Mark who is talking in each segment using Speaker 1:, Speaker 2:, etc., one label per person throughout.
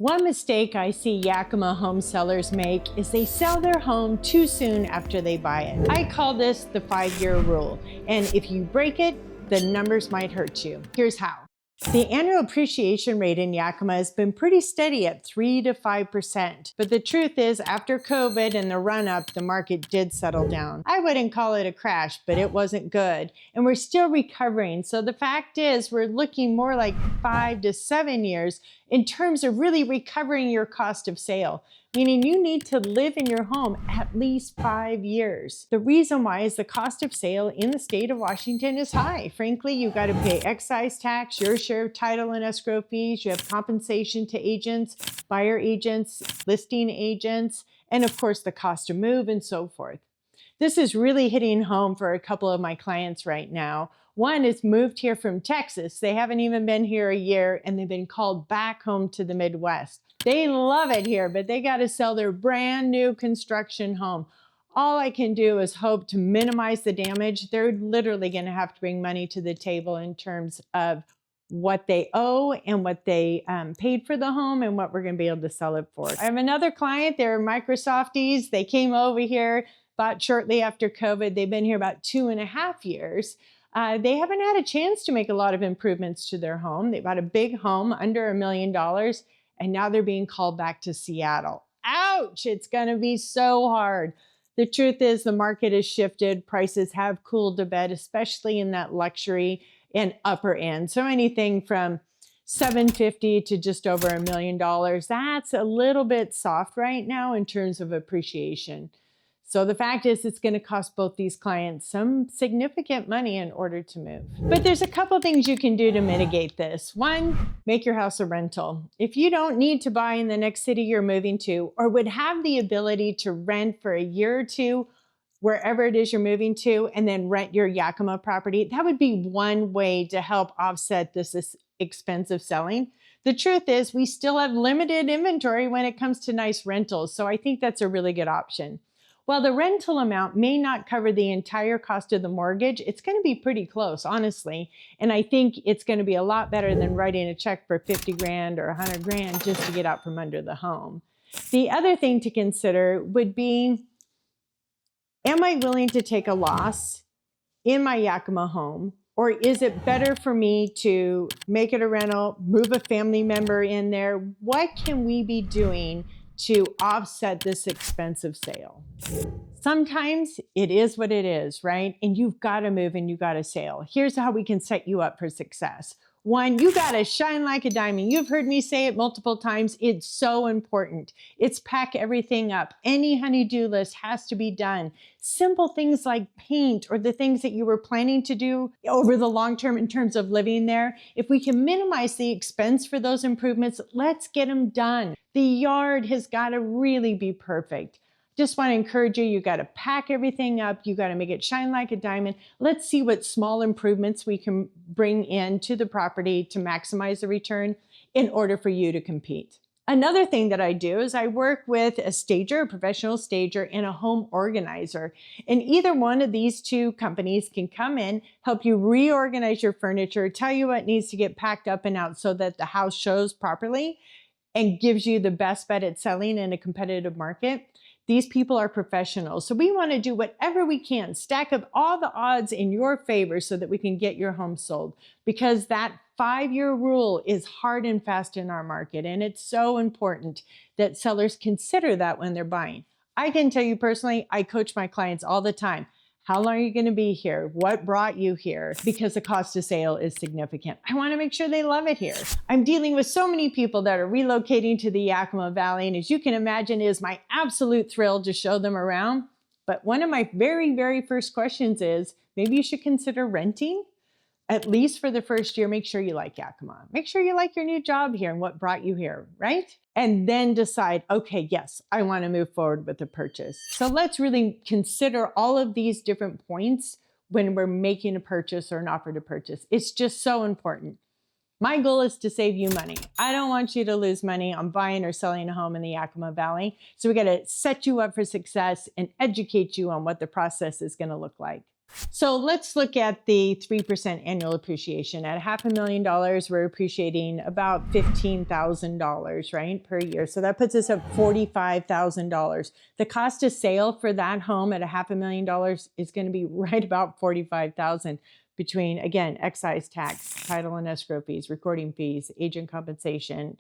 Speaker 1: One mistake I see Yakima home sellers make is they sell their home too soon after they buy it. I call this the 5-year rule, and if you break it, the numbers might hurt you. Here's how. The annual appreciation rate in Yakima has been pretty steady at 3 to 5%. But the truth is, after COVID and the run-up, the market did settle down. I wouldn't call it a crash, but it wasn't good. And we're still recovering. So the fact is, we're looking more like 5 to 7 years in terms of really recovering your cost of sale, meaning you need to live in your home at least 5 years. The reason why is the cost of sale in the state of Washington is high. Frankly, you've got to pay excise tax, your share of title and escrow fees, you have compensation to agents, buyer agents, listing agents, and of course the cost to move and so forth. This is really hitting home for a couple of my clients right now. One is moved here from Texas. They haven't even been here a year and they've been called back home to the Midwest. They love it here, but they got to sell their brand new construction home. All I can do is hope to minimize the damage. They're literally going to have to bring money to the table in terms of what they owe and what they paid for the home and what we're going to be able to sell it for. I have another client, they're Microsofties. They came over here about shortly after COVID. They've been here about 2.5 years. They haven't had a chance to make a lot of improvements to their home. They bought a big home under $1 million, and now they're being called back to Seattle. Ouch, it's gonna be so hard. The truth is the market has shifted. Prices have cooled a bit, especially in that luxury and upper end. So anything from $750 to just over $1 million, that's a little bit soft right now in terms of appreciation. So the fact is it's going to cost both these clients some significant money in order to move. But there's a couple things you can do to mitigate this. One, make your house a rental. If you don't need to buy in the next city you're moving to, or would have the ability to rent for a year or two, wherever it is you're moving to, and then rent your Yakima property, that would be one way to help offset this expense of selling. The truth is we still have limited inventory when it comes to nice rentals. So I think that's a really good option. While the rental amount may not cover the entire cost of the mortgage, it's going to be pretty close, honestly. And I think it's going to be a lot better than writing a check for 50 grand or 100 grand just to get out from under the home. The other thing to consider would be, am I willing to take a loss in my Yakima home? Or is it better for me to make it a rental, move a family member in there? What can we be doing to offset this expensive sale? Sometimes it is what it is, right? And you've got to move and you've got to sell. Here's how we can set you up for success. One, you got to shine like a diamond. You've heard me say it multiple times. It's so important. It's pack everything up. Any honey-do list has to be done. Simple things like paint or the things that you were planning to do over the long term in terms of living there. If we can minimize the expense for those improvements, let's get them done. The yard has got to really be perfect. Just want to encourage you, you got to pack everything up. You got to make it shine like a diamond. Let's see what small improvements we can bring in to the property to maximize the return in order for you to compete. Another thing that I do is I work with a stager, a professional stager, and a home organizer. And either one of these two companies can come in, help you reorganize your furniture, tell you what needs to get packed up and out so that the house shows properly and gives you the best bet at selling in a competitive market. These people are professionals. So we want to do whatever we can, stack up all the odds in your favor so that we can get your home sold. Because that 5-year rule is hard and fast in our market. And it's so important that sellers consider that when they're buying. I can tell you personally, I coach my clients all the time. How long are you going to be here? What brought you here? Because the cost of sale is significant. I want to make sure they love it here. I'm dealing with so many people that are relocating to the Yakima Valley, and as you can imagine, it is my absolute thrill to show them around. But one of my very, very first questions is, maybe you should consider renting. At least for the first year, make sure you like Yakima. Make sure you like your new job here and what brought you here, right? And then decide, okay, yes, I want to move forward with the purchase. So let's really consider all of these different points when we're making a purchase or an offer to purchase. It's just so important. My goal is to save you money. I don't want you to lose money on buying or selling a home in the Yakima Valley. So we got to set you up for success and educate you on what the process is going to look like. So let's look at the 3% annual appreciation. At $500,000, we're appreciating about $15,000, right, per year. So that puts us at $45,000. The cost of sale for that home at $500,000 is going to be right about $45,000 between, again, excise tax, title and escrow fees, recording fees, agent compensation,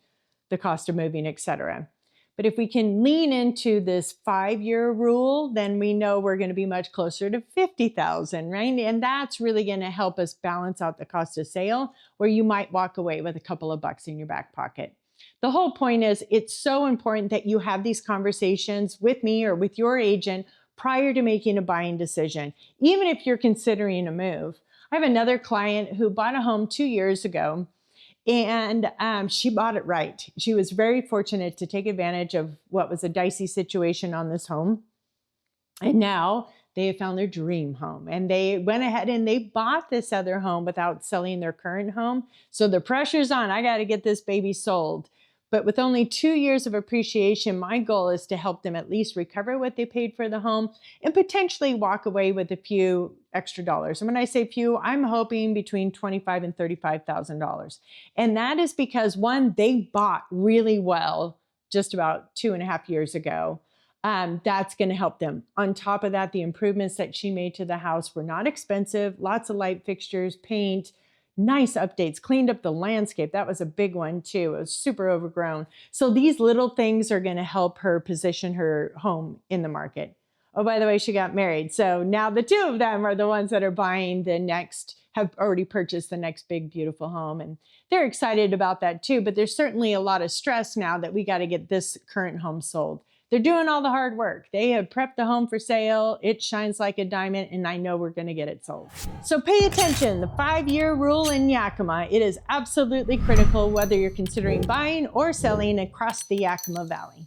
Speaker 1: the cost of moving, etc. But if we can lean into this 5-year rule, then we know we're going to be much closer to 50,000, right? And that's really going to help us balance out the cost of sale, where you might walk away with a couple of bucks in your back pocket. The whole point is it's so important that you have these conversations with me or with your agent prior to making a buying decision, even if you're considering a move. I have another client who bought a home 2 years ago. And she bought it right. She was very fortunate to take advantage of what was a dicey situation on this home. And now they have found their dream home. And they went ahead and they bought this other home without selling their current home. So the pressure's on. I got to get this baby sold. But with only 2 years of appreciation, my goal is to help them at least recover what they paid for the home and potentially walk away with a few extra dollars. And when I say few, I'm hoping between $25,000 and $35,000. And that is because, one, they bought really well just about 2.5 years ago. That's going to help them. On top of that, the improvements that she made to the house were not expensive. Lots of light fixtures, paint, nice updates, cleaned up the landscape. That was a big one too. It was super overgrown. So these little things are going to help her position her home in the market. Oh, by the way, she got married. So now the two of them are the ones that are buying the next, have already purchased the next big, beautiful home. And they're excited about that too. But there's certainly a lot of stress now that we got to get this current home sold. They're doing all the hard work. They have prepped the home for sale. It shines like a diamond, and I know we're going to get it sold. So pay attention. The 5-year rule in Yakima, it is absolutely critical whether you're considering buying or selling across the Yakima Valley.